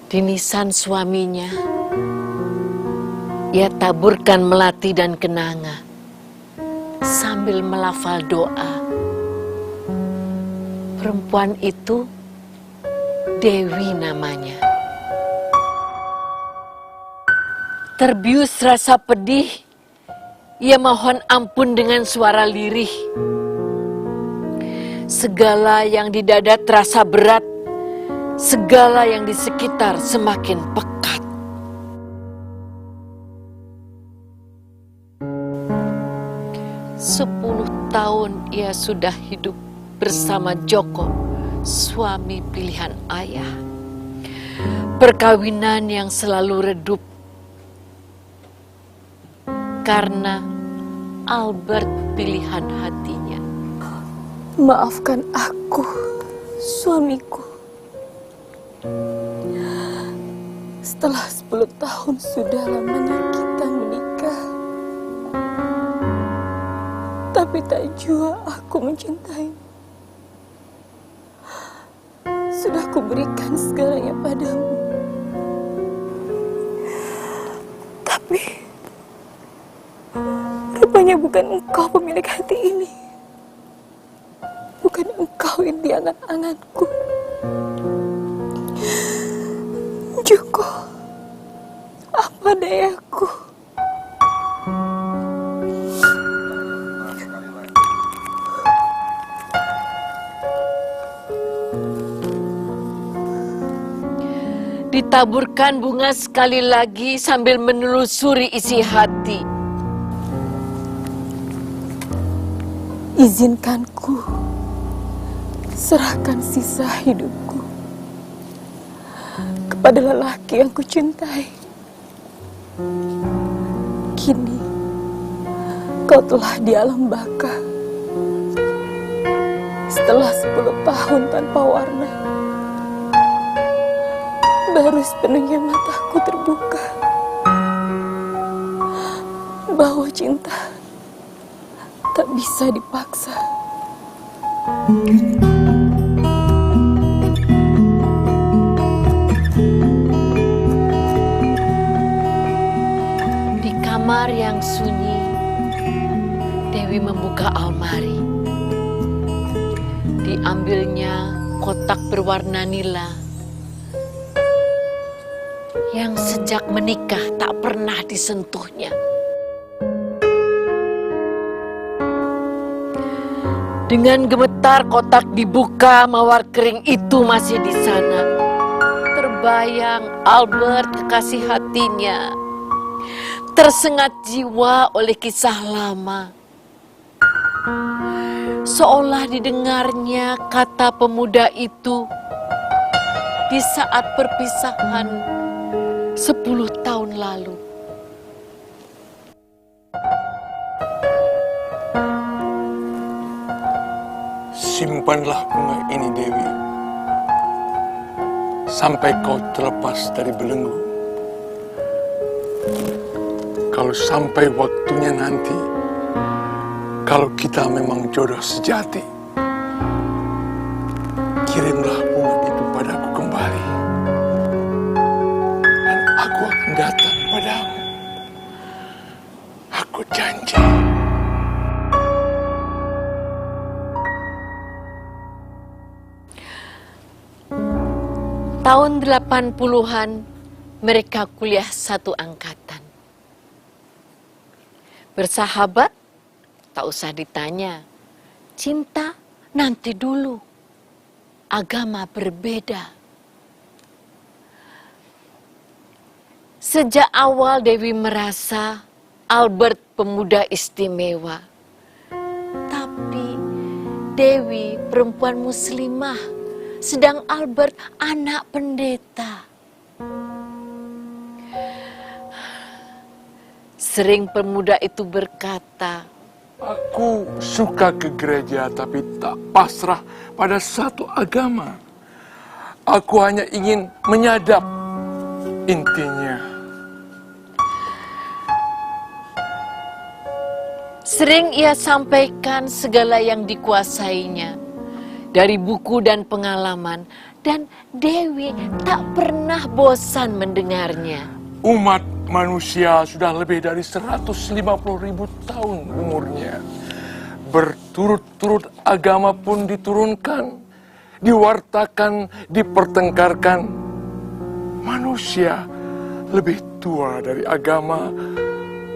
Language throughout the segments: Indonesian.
Di nisan suaminya, ia taburkan melati dan kenanga sambil melafal doa. Perempuan itu Dewi namanya. Terbius rasa pedih, ia mohon ampun dengan suara lirih. Segala yang di dada terasa berat, segala yang di sekitar semakin pekat. Sepuluh tahun ia sudah hidup bersama Joko, suami pilihan ayah. Perkawinan yang selalu redup karena Albert pilihan hatinya. Maafkan aku, suamiku. Setelah 10 tahun sudah lamanya kita menikah, tapi tak jua aku mencintai. Sudah kuberikan segalanya padamu, tapi rupanya bukan engkau pemilik hati ini. Bukan engkau yang di angan-anganku. Joko, apa dayaku? Ditaburkan bunga sekali lagi sambil menelusuri isi hati. Izinkanku serahkan sisa hidupku kepada lelaki yang kucintai. Kini kau telah di alam baka. Setelah 10 tahun tanpa warna, baru sepenuhnya mataku terbuka bahwa cinta tak bisa dipaksa. Di kamar yang sunyi, Dewi membuka almari. Diambilnya kotak berwarna nila yang sejak menikah tak pernah disentuhnya. Dengan gemetar kotak dibuka, mawar kering itu masih di sana. Terbayang Albert kekasih hatinya, tersengat jiwa oleh kisah lama. Seolah didengarnya kata pemuda itu di saat perpisahan 10 tahun lalu. Simpanlah bunga ini, Dewi. sampai kau terlepas dari belenggu. Kalau sampai waktunya nanti, kalau kita memang jodoh sejati, kirimlah bunga itu padaku kembali, dan aku akan datang padamu. Aku janji. Tahun 80-an, mereka kuliah satu angkatan. Bersahabat, tak usah ditanya. Cinta nanti dulu. Agama berbeda. Sejak awal Dewi merasa Albert pemuda istimewa. Tapi Dewi perempuan muslimah, sedang Albert anak pendeta. Sering pemuda itu berkata, Aku suka ke gereja tapi tak pasrah pada satu agama. Aku hanya ingin menyadap intinya. Sering ia sampaikan segala yang dikuasainya dari buku dan pengalaman, dan Dewi tak pernah bosan mendengarnya. Umat manusia sudah lebih dari 150.000 tahun umurnya. Berturut-turut agama pun diturunkan, diwartakan, dipertengkarkan. Manusia lebih tua dari agama.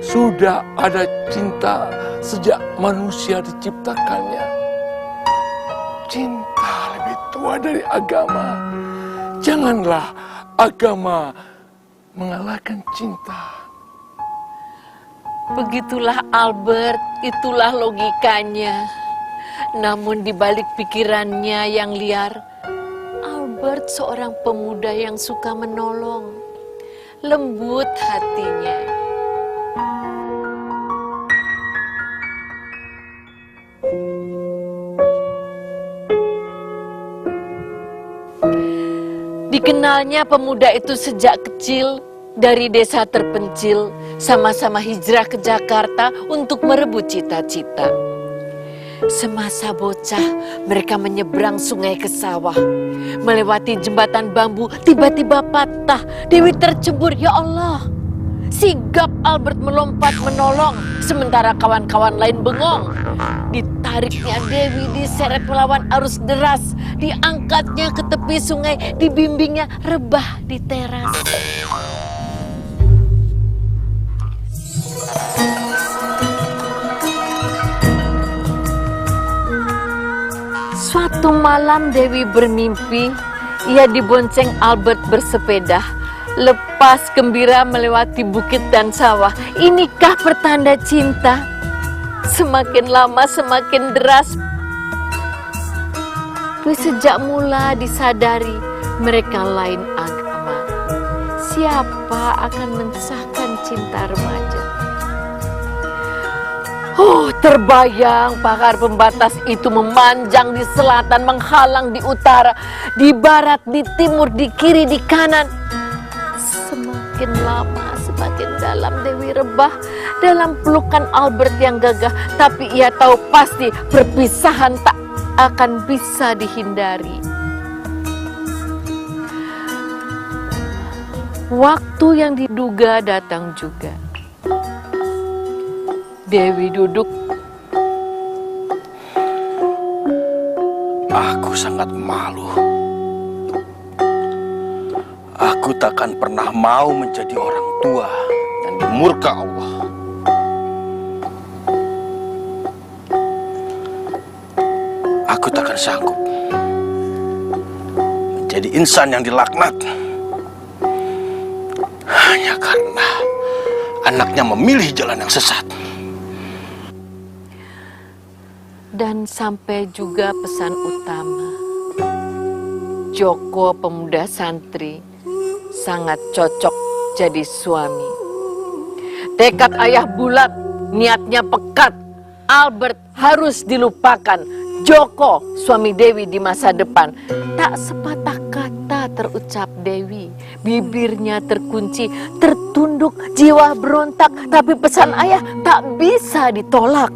Sudah ada cinta sejak manusia diciptakannya. Cinta lebih tua dari agama. Janganlah agama mengalahkan cinta. Begitulah Albert, itulah logikanya. Namun di balik pikirannya yang liar, Albert seorang pemuda yang suka menolong, lembut hatinya. Dikenalnya pemuda itu sejak kecil dari desa terpencil, sama-sama hijrah ke Jakarta untuk merebut cita-cita. Semasa bocah, mereka menyeberang sungai ke sawah. Melewati jembatan bambu, tiba-tiba patah. Dewi tercebur, ya Allah. Sigap Albert melompat menolong, sementara kawan-kawan lain bengong. Ditariknya Dewi, diseret melawan arus deras. Diangkatnya ke tepi sungai, dibimbingnya rebah di teras. Suatu malam Dewi bermimpi, ia dibonceng Albert bersepeda, lepas gembira melewati bukit dan sawah. Inikah pertanda cinta? Semakin lama semakin deras. Sejak mula disadari mereka lain agama. Siapa akan mensahkan cinta remaja? Terbayang pagar pembatas itu memanjang di selatan, menghalang di utara, di barat, di timur, di kiri, di kanan. Semakin lama, semakin dalam Dewi rebah dalam pelukan Albert yang gagah. Tapi ia tahu pasti perpisahan tak akan bisa dihindari. Waktu yang diduga datang juga. Dewi duduk. Aku sangat malu. Aku takkan pernah mau menjadi orang tua dan dimurka Allah. Aku takkan sanggup menjadi insan yang dilaknat hanya karena anaknya memilih jalan yang sesat. Dan sampai juga pesan utama. Joko pemuda santri sangat cocok jadi suami. Tekad ayah bulat, niatnya pekat. Albert harus dilupakan. Joko, suami Dewi di masa depan, tak sepatah kata bisa terucap Dewi. Bibirnya terkunci, tertunduk, jiwa berontak, tapi pesan ayah tak bisa ditolak.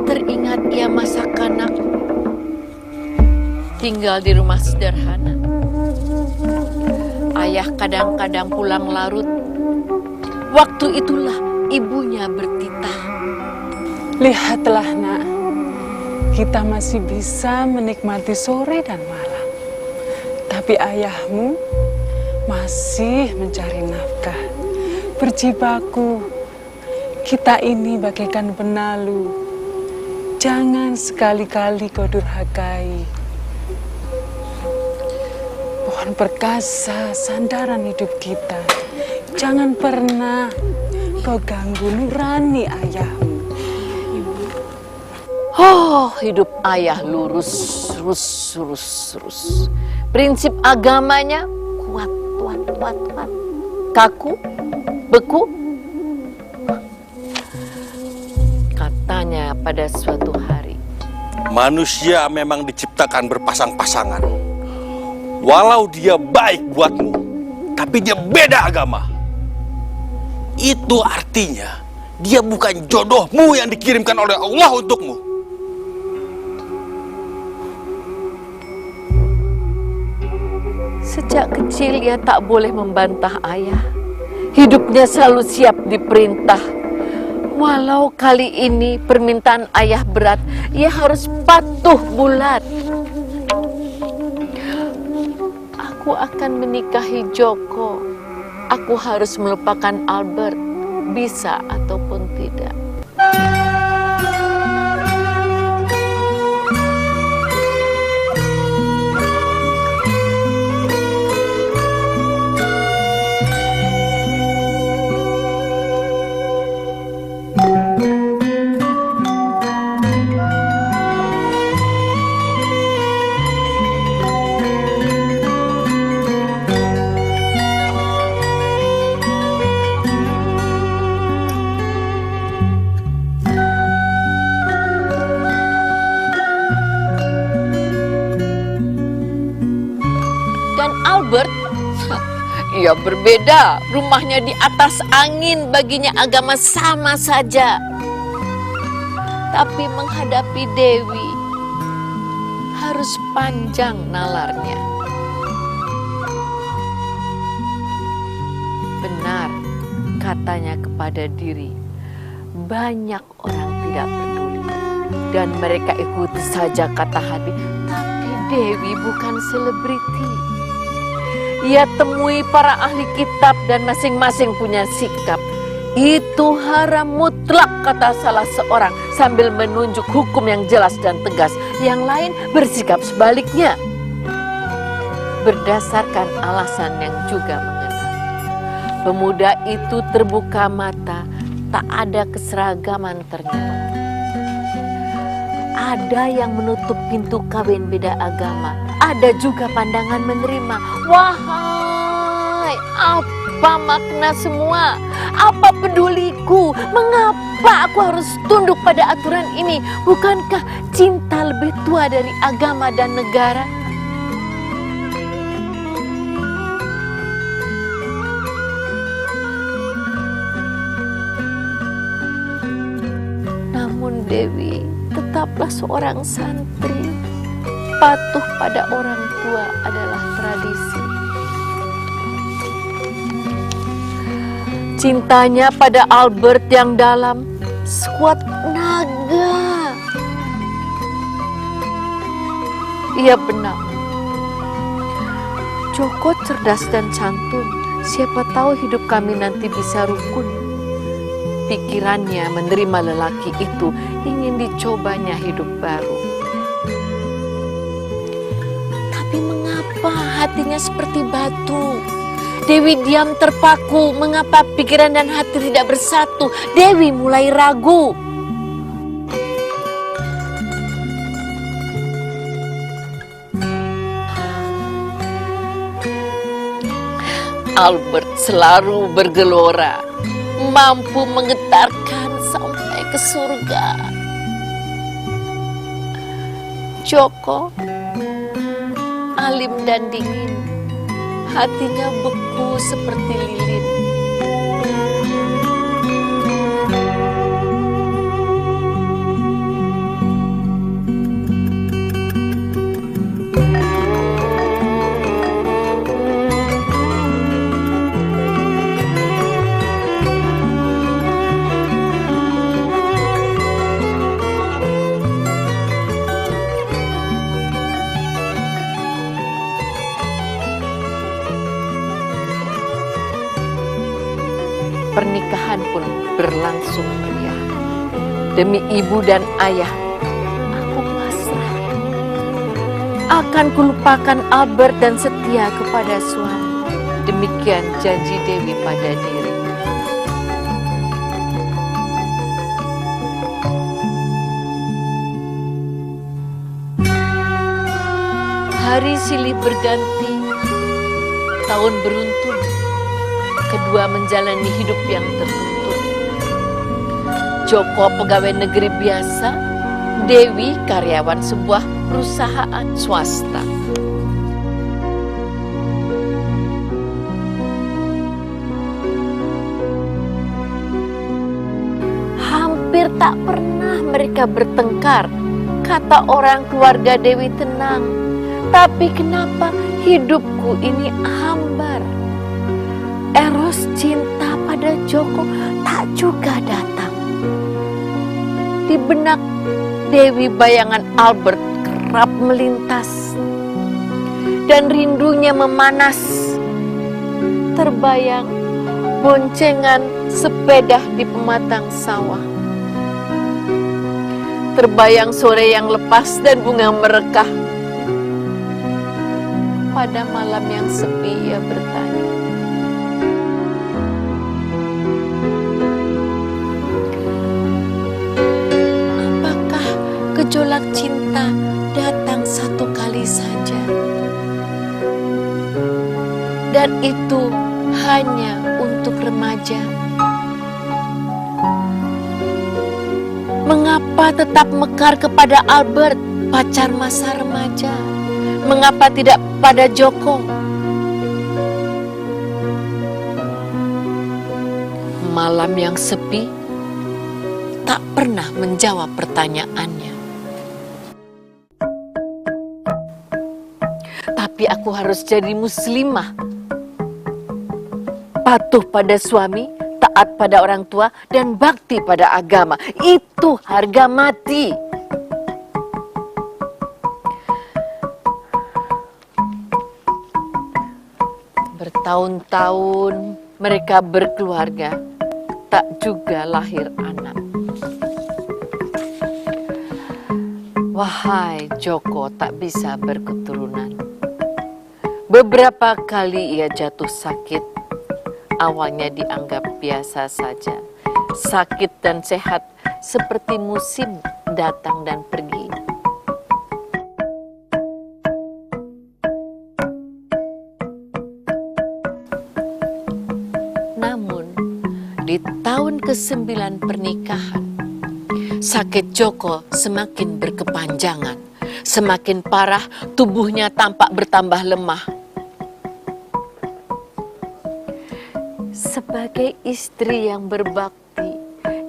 Teringat ia masa kanak, tinggal di rumah sederhana. Ayah kadang-kadang pulang larut. Waktu itulah ibunya bertitah. Lihatlah nak, kita masih bisa menikmati sore dan malam. Tapi ayahmu masih mencari nafkah, berjibaku. Kita ini bagaikan benalu. Jangan sekali-kali kau durhakai. Pohon perkasa sandaran hidup kita. Jangan pernah kau ganggu nurani ayahmu. Oh, hidup ayah lurus. Prinsip agamanya kuat. Kaku, beku. Katanya pada suatu hari, Manusia memang diciptakan berpasang-pasangan. Walau dia baik buatmu, tapi dia beda agama. Itu artinya dia bukan jodohmu yang dikirimkan oleh Allah untukmu. sejak kecil ia tak boleh membantah ayah. Hidupnya selalu siap diperintah. Walau kali ini permintaan ayah berat, ia harus patuh bulat. Aku akan menikahi Joko. Aku harus melupakan Albert, bisa ataupun tidak. Albert, ia berbeda. Rumahnya di atas angin, baginya agama sama saja. Tapi menghadapi Dewi harus panjang nalarnya. Benar, katanya kepada diri, banyak orang tidak peduli dan mereka ikuti saja kata hati. Tapi Dewi bukan selebriti. Ia temui para ahli kitab dan masing-masing punya sikap. Itu haram mutlak, kata salah seorang sambil menunjuk hukum yang jelas dan tegas. Yang lain bersikap sebaliknya, berdasarkan alasan yang juga mengena. Pemuda itu terbuka mata, tak ada keseragaman ternyata. Ada yang menutup pintu kawin beda agama, ada juga pandangan menerima. Wahai, apa makna semua? Apa peduliku? Mengapa aku harus tunduk pada aturan ini? Bukankah cinta lebih tua dari agama dan negara? Namun Dewi tetaplah seorang santri. Patuh pada orang tua adalah tradisi. Cintanya pada Albert yang dalam, sekuat naga. Ia benar. Joko cerdas dan santun. Siapa tahu hidup kami nanti bisa rukun. Pikirannya menerima lelaki itu, ingin dicobanya hidup baru. Tapi mengapa hatinya seperti batu? Dewi diam terpaku. Mengapa pikiran dan hati tidak bersatu? Dewi mulai ragu. Albert selalu bergelora, mampu menggetarkan sampai ke surga. Joko alim dan dingin, hatinya beku seperti lilin. Pernikahan pun berlangsung meriah. Demi ibu dan ayah, aku pasrah. Akan kulupakan Albert dan setia kepada suami. Demikian janji Dewi pada diri. Hari silih berganti, tahun beruntun. Kedua menjalani hidup yang tertuntun. Joko pegawai negeri biasa, Dewi karyawan sebuah perusahaan swasta. Hampir tak pernah mereka bertengkar. Kata orang keluarga Dewi tenang. Tapi kenapa hidupku ini hambar? Eros cinta pada Joko tak juga datang. Di benak Dewi bayangan Albert kerap melintas. Dan rindunya memanas. Terbayang boncengan sepeda di pematang sawah. Terbayang sore yang lepas dan bunga merekah. Pada malam yang sepi ia bertanya, gejolak cinta datang satu kali saja, dan itu hanya untuk remaja. Mengapa tetap mekar kepada Albert, pacar masa remaja? Mengapa tidak pada Joko? Malam yang sepi tak pernah menjawab pertanyaannya. Tapi aku harus jadi muslimah. Patuh pada suami, taat pada orang tua, dan bakti pada agama. Itu harga mati. Bertahun-tahun mereka berkeluarga, tak juga lahir anak. Wahai Joko tak bisa berketurunan. Beberapa kali ia jatuh sakit. Awalnya dianggap biasa saja. Sakit dan sehat seperti musim datang dan pergi. Namun, di tahun ke-9 pernikahan, sakit Joko semakin berkepanjangan. Semakin parah, tubuhnya tampak bertambah lemah. Sebagai istri yang berbakti,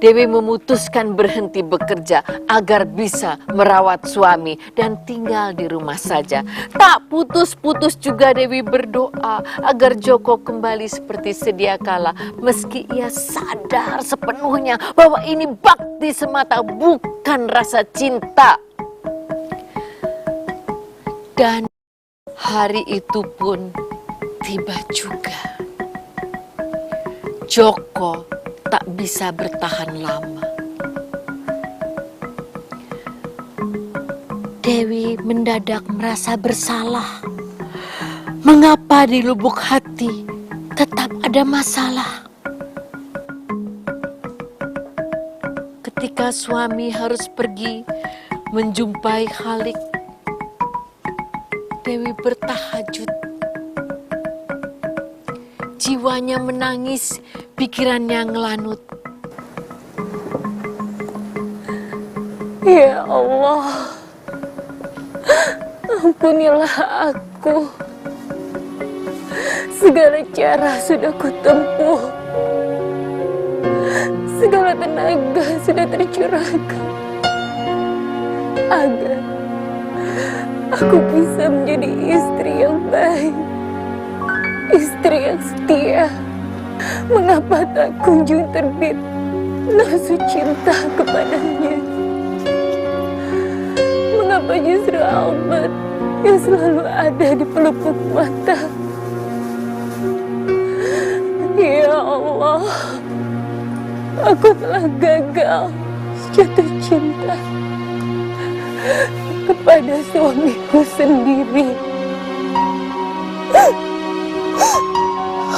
Dewi memutuskan berhenti bekerja agar bisa merawat suami dan tinggal di rumah saja. Tak putus-putus juga Dewi berdoa agar Joko kembali seperti sedia kala, meski ia sadar sepenuhnya bahwa ini bakti semata, bukan rasa cinta. Dan hari itu pun tiba juga. Joko tak bisa bertahan lama. Dewi mendadak merasa bersalah. Mengapa di lubuk hati tetap ada masalah? Ketika suami harus pergi menjumpai Khalik, Dewi bertahajud. Jiwanya menangis, pikirannya ngelanut. Ya Allah, Ampunilah aku. Segala cara sudah kutempuh. Segala tenaga sudah tercurahkan agar aku bisa menjadi istri yang baik, istri yang setia. Mengapa tak kunjung terbit nafsu cinta kepadanya? Mengapa justru Albert yang selalu ada di pelupuk mata? Ya Allah, aku telah gagal jatuh cinta kepada suamiku sendiri.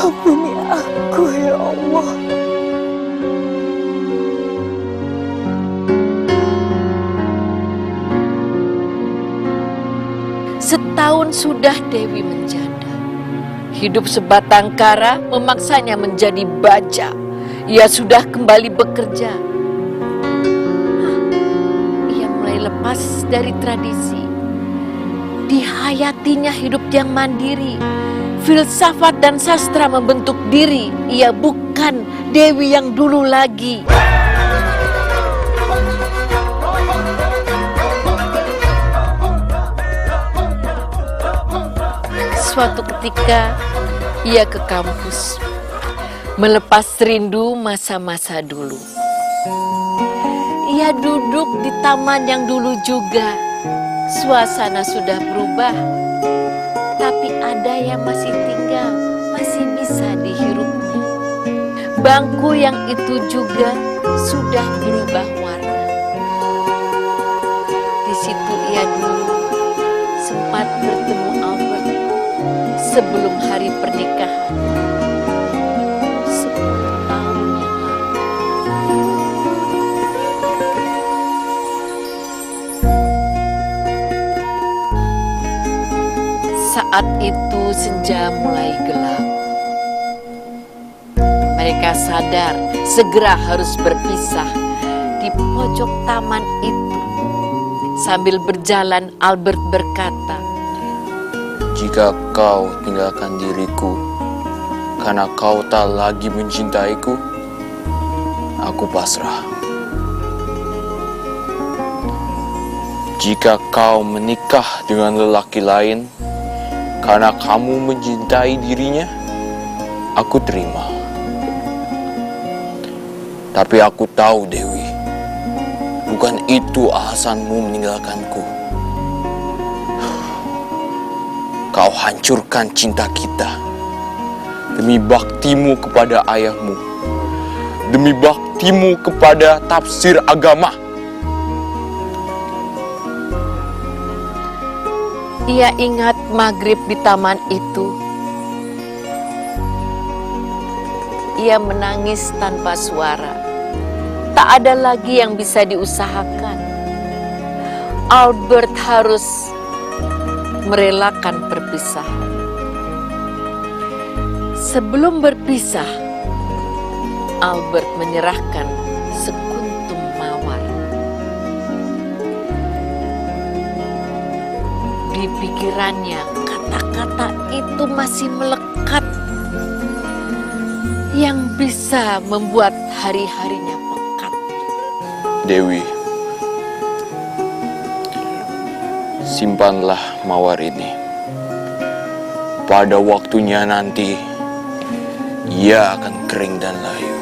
Ampuni aku ya Allah. Setahun sudah Dewi menjanda. Hidup sebatang kara memaksanya menjadi baja. Ia sudah kembali bekerja. Ia mulai lepas dari tradisi. Dihayatinya hidup yang mandiri. Filsafat dan sastra membentuk diri. Ia bukan Dewi yang dulu lagi. Suatu ketika, ia ke kampus, melepas rindu masa-masa dulu. Ia duduk di taman yang dulu juga. Suasana sudah berubah, tapi ada yang masih tinggal, masih bisa dihirupnya. Bangku yang itu juga sudah berubah warna. Di situ ia dulu sempat bertemu Albert sebelum hari pernikahan. 10 tahun yang lalu. Saat itu senja mulai gelap. Mereka sadar segera harus berpisah di pojok taman itu. Sambil berjalan, Albert berkata, "Jika kau tinggalkan diriku karena kau tak lagi mencintaiku, aku pasrah. Jika kau menikah dengan lelaki lain karena kamu mencintai dirinya, aku terima. Tapi aku tahu, Dewi, bukan itu alasanmu meninggalkanku. Kau hancurkan cinta kita demi baktimu kepada ayahmu, demi baktimu kepada tafsir agama." ia ingat maghrib di taman itu. Ia menangis tanpa suara. Tak ada lagi yang bisa diusahakan. Albert harus merelakan perpisahan. Sebelum berpisah, Albert menyerahkan sekuntum mawar. Di pikirannya, kata-kata itu masih melekat yang bisa membuat hari-harinya pekat. Dewi, simpanlah mawar ini. Pada waktunya nanti, ia akan kering dan layu.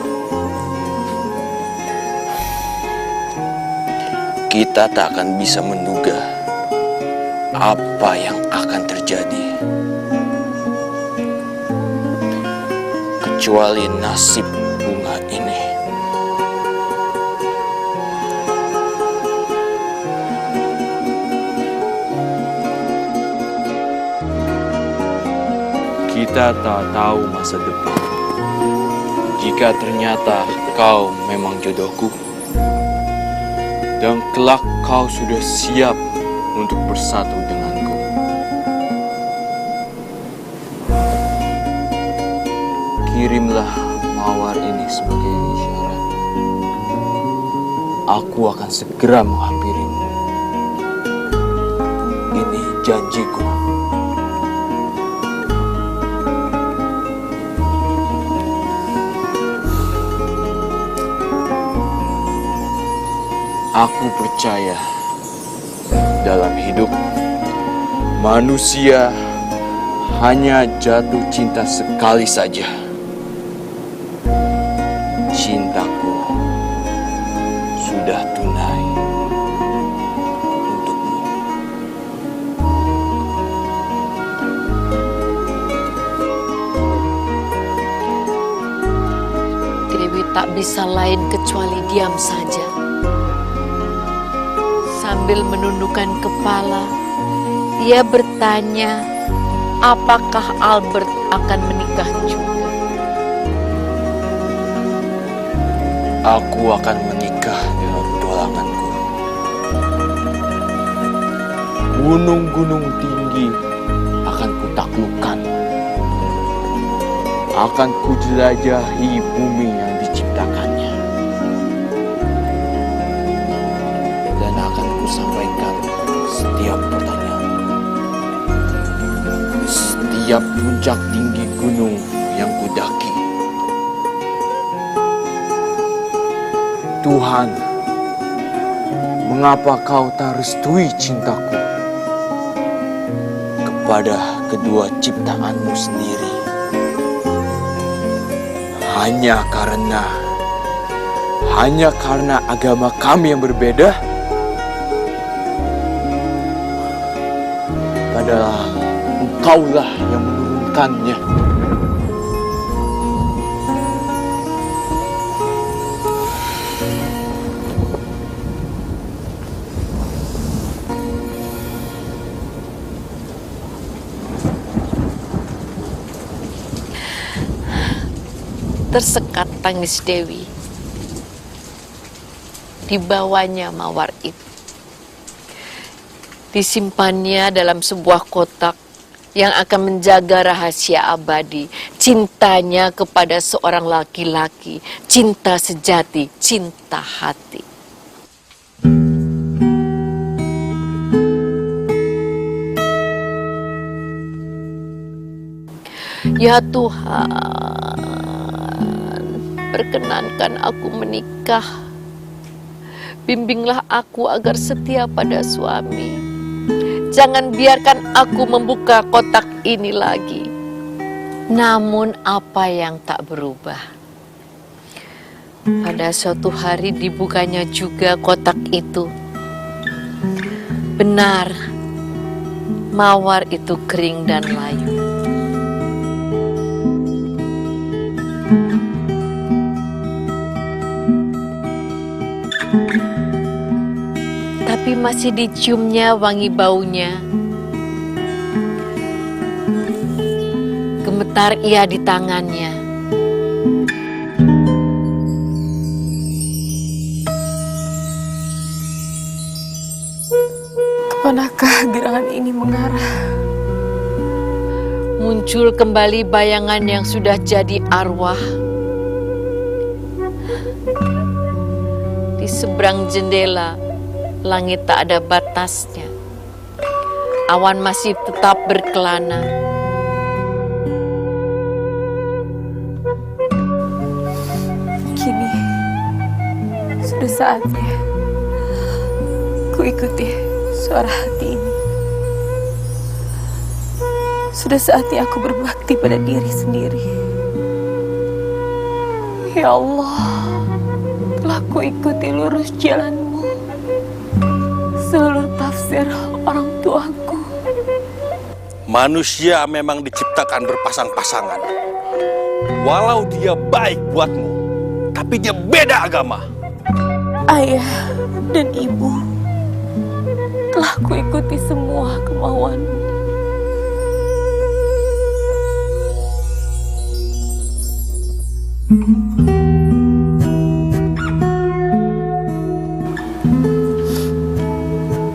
Kita tak akan bisa menduga apa yang akan terjadi, kecuali nasib bunga ini. Kita tak tahu masa depan. Jika ternyata kau memang jodohku, dan kelak kau sudah siap untuk bersatu denganku, kirimlah mawar ini sebagai isyarat. Aku akan segera menghampirimu. Ini janjiku. Aku percaya dalam hidup manusia hanya jatuh cinta sekali saja. Cintaku sudah tunai untukmu. Dewi tak bisa lain kecuali diam saja. Sambil menundukkan kepala, ia bertanya, apakah Albert akan menikah juga? Aku akan menikah dengan petualanganku. Gunung-gunung tinggi akan kutaklukkan. Akan kujelajahi bumi yang diciptakannya. Dan akan kusampaikan setiap pertanyaan. Setiap puncak tinggi gunung yang kudaki. Tuhan, mengapa kau tak restui cintaku kepada kedua ciptaanmu sendiri? Hanya karena agama kami yang berbeda? Padahal Engkaulah yang menurunkannya. Tersekat tangis Dewi. Dibawanya mawar itu. Disimpannya dalam sebuah kotak yang akan menjaga rahasia abadi. Cintanya kepada seorang laki-laki. Cinta sejati, cinta hati. Ya Tuhan, perkenankan aku menikah. Bimbinglah aku agar setia pada suami. Jangan biarkan aku membuka kotak ini lagi. Namun apa yang tak berubah? Pada suatu hari dibukanya juga kotak itu. Benar, mawar itu kering dan layu. Tapi masih diciumnya wangi baunya. Gemetar ia di tangannya. Kemanakah gerangan ini mengarah? Muncul kembali bayangan yang sudah jadi arwah. Di seberang jendela, langit tak ada batasnya. Awan masih tetap berkelana. Kini sudah saatnya ku ikuti suara hati ini. Sudah saatnya aku berbakti pada diri sendiri. Ya Allah, telah ku ikuti lurus jalanmu. Seluruh tafsir orang tuaku. Manusia memang diciptakan berpasang-pasangan. Walau dia baik buatmu, tapi dia beda agama. Ayah dan ibu, telah kuikuti semua kemauanmu.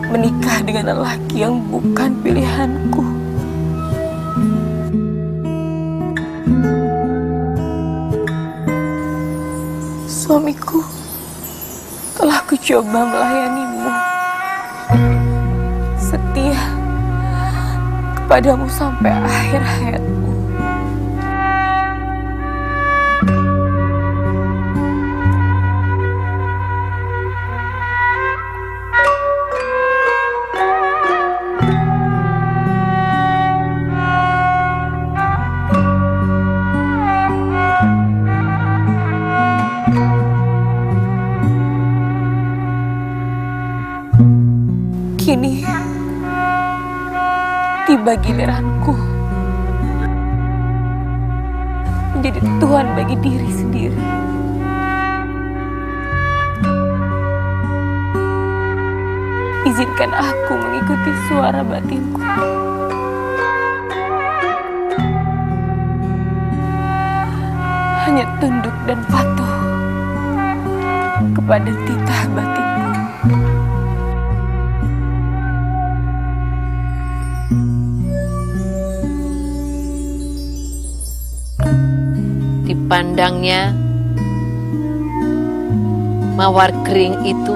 Menikah dengan lelaki yang bukan pilihanku. Suamiku, telah kucoba melayanimu. Setia, padamu sampai akhir hayatku. Kini tiba giliranku menjadi Tuhan bagi diri sendiri. Izinkan aku mengikuti suara batinku. Hanya tunduk dan patuh kepada titah batinku. Dipandangnya, mawar kering itu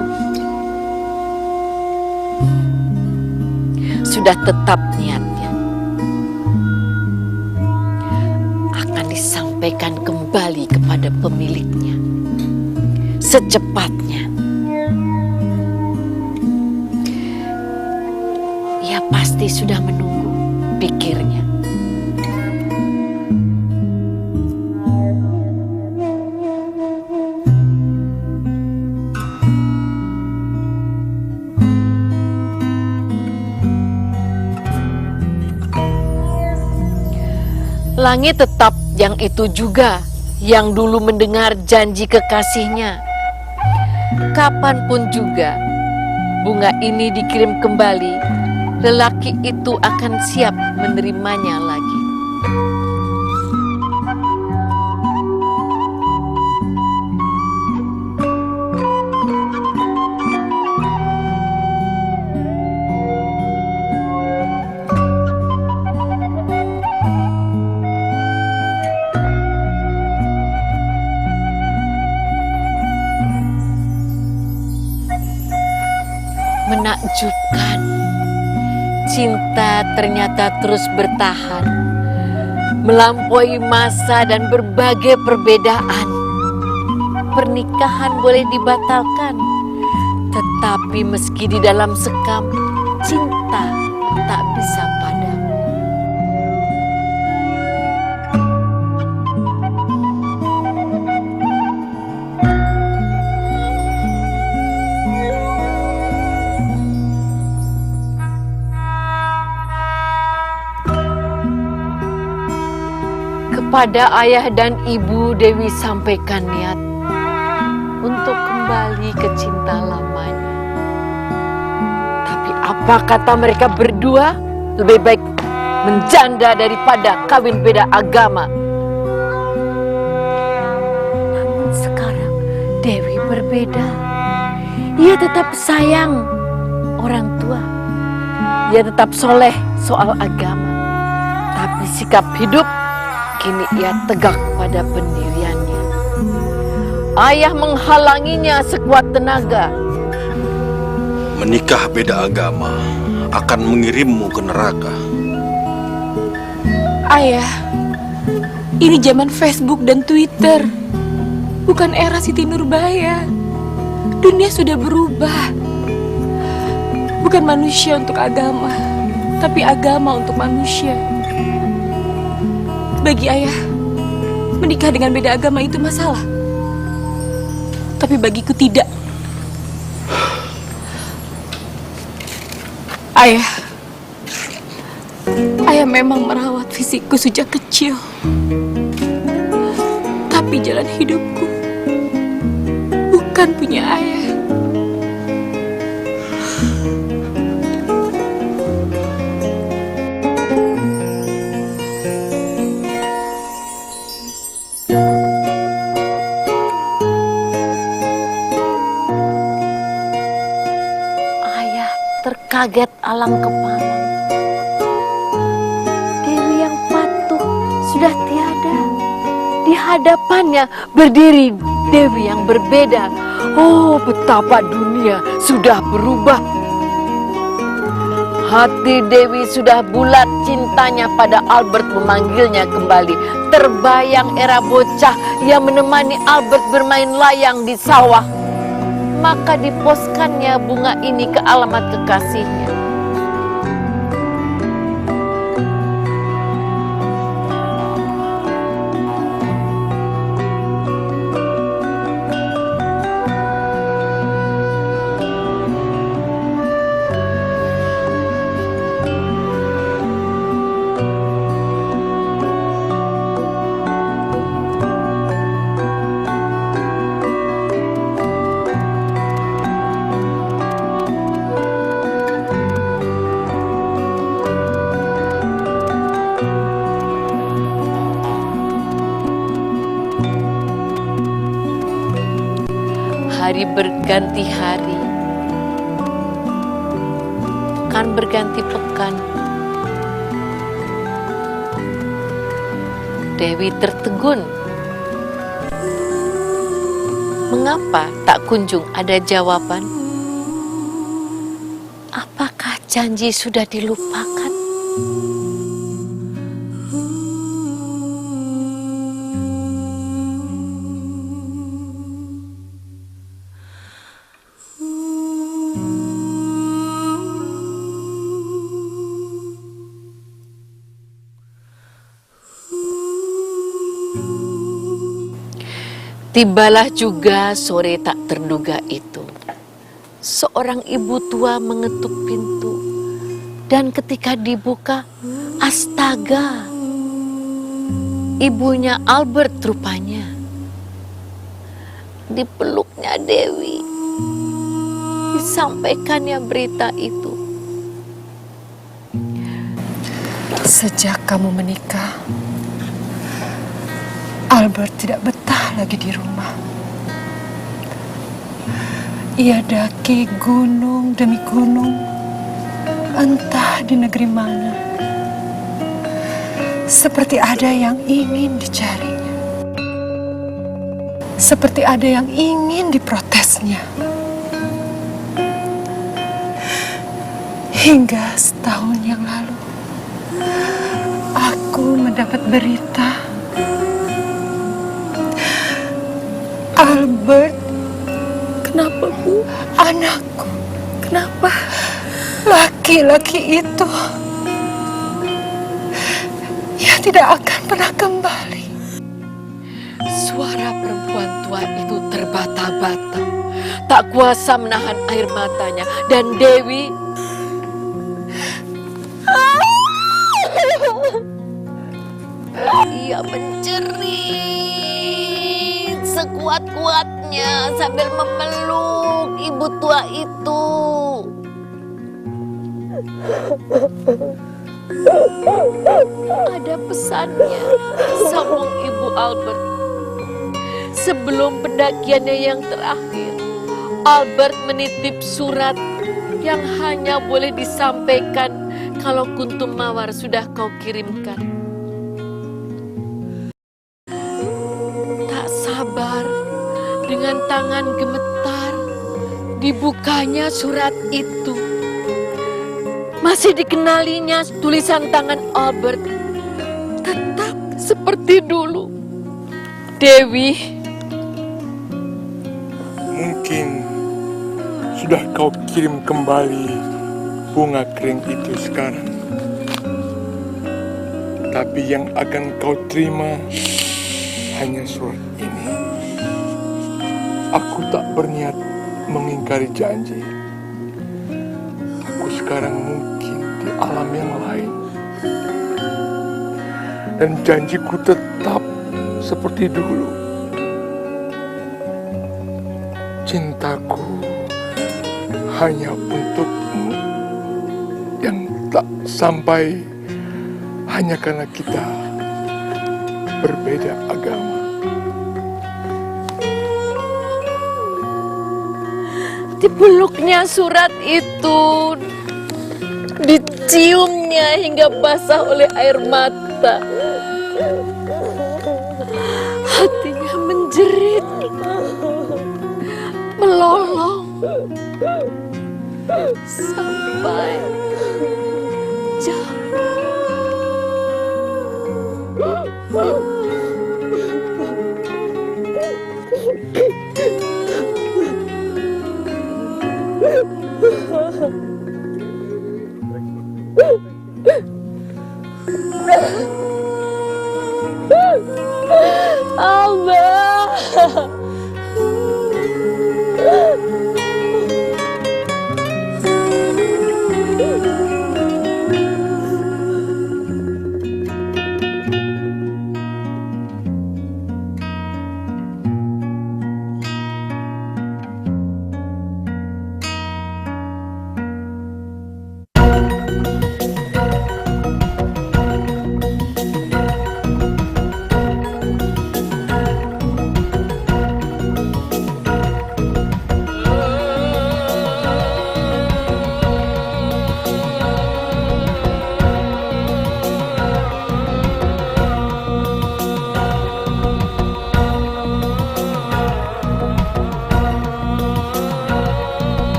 sudah tetap niatnya akan disampaikan kembali kepada pemiliknya secepatnya. Ia pasti sudah menunggu, pikirnya. Langit tetap yang itu juga yang dulu mendengar janji kekasihnya. Kapanpun juga bunga ini dikirim kembali, lelaki itu akan siap menerimanya lagi. Menakjubkan, cinta ternyata terus bertahan, melampaui masa dan berbagai perbedaan. Pernikahan boleh dibatalkan, tetapi meski di dalam sekam, cinta tak bisa padam. Pada ayah dan ibu, Dewi sampaikan niat untuk kembali ke cinta lamanya. Tapi apa kata mereka berdua? Lebih baik menjanda daripada kawin beda agama. Namun sekarang Dewi berbeda. Ia tetap sayang orang tua. Ia tetap soleh soal agama. Tapi sikap hidup kini ia tegak pada pendiriannya. Ayah menghalanginya sekuat tenaga. Menikah beda agama akan mengirimmu ke neraka. Ayah, ini zaman Facebook dan Twitter, bukan era Siti Nurbaya. Dunia sudah berubah. Bukan manusia untuk agama, tapi agama untuk manusia. Bagi ayah, menikah dengan beda agama itu masalah. Tapi bagiku tidak. Ayah memang merawat fisikku sejak kecil. Tapi jalan hidupku bukan punya ayah. Terkaget alang kepala. Dewi yang patuh sudah tiada. Di hadapannya berdiri Dewi yang berbeda. Oh, betapa dunia sudah berubah. Hati Dewi sudah bulat cintanya pada Albert memanggilnya kembali. Terbayang era bocah yang menemani Albert bermain layang di sawah. Maka diposkannya bunga ini ke alamat kekasihnya. Hari berganti hari, pekan berganti pekan. Dewi tertegun. Mengapa tak kunjung ada jawaban? Apakah janji sudah dilupakan? Tibalah juga sore tak terduga itu. Seorang ibu tua mengetuk pintu. Dan ketika dibuka, astaga, ibunya Albert rupanya. Dipeluknya Dewi. Disampaikannya berita itu. Sejak kamu menikah, Albert tidak betah lagi di rumah. Ia daki gunung demi gunung, entah di negeri mana. Seperti ada yang ingin dicarinya. Seperti ada yang ingin diprotesnya. Hingga setahun yang lalu, aku mendapat berita Albert. Kenapa, Bu? Anakku. Kenapa? Laki-laki itu, ia tidak akan pernah kembali. Suara perempuan tua itu terbata-bata. Tak kuasa menahan air matanya. Dan Dewi ia menjerit sekuat-kuatnya sambil memeluk ibu tua itu. Ada pesannya, sambung Ibu Albert. Sebelum pendakiannya yang terakhir, Albert menitip surat yang hanya boleh disampaikan kalau kuntum mawar sudah kau kirimkan. Tak sabar, dengan tangan gemetar, dibukanya surat itu. Masih dikenalinya tulisan tangan Albert, tetap seperti dulu. Dewi, Mungkin sudah kau kirim kembali bunga kering itu sekarang. Tapi yang akan kau terima hanya surat ini. Aku tak berniat mengingkari janji. Aku sekarang mungkin di alam yang lain. Dan janjiku tetap seperti dulu. Cintaku hanya untukmu yang tak sampai hanya karena kita berbeda agama. dipeluknya surat itu, diciumnya hingga basah oleh air mata. Hatinya menjerit, melolong. sampai jauh.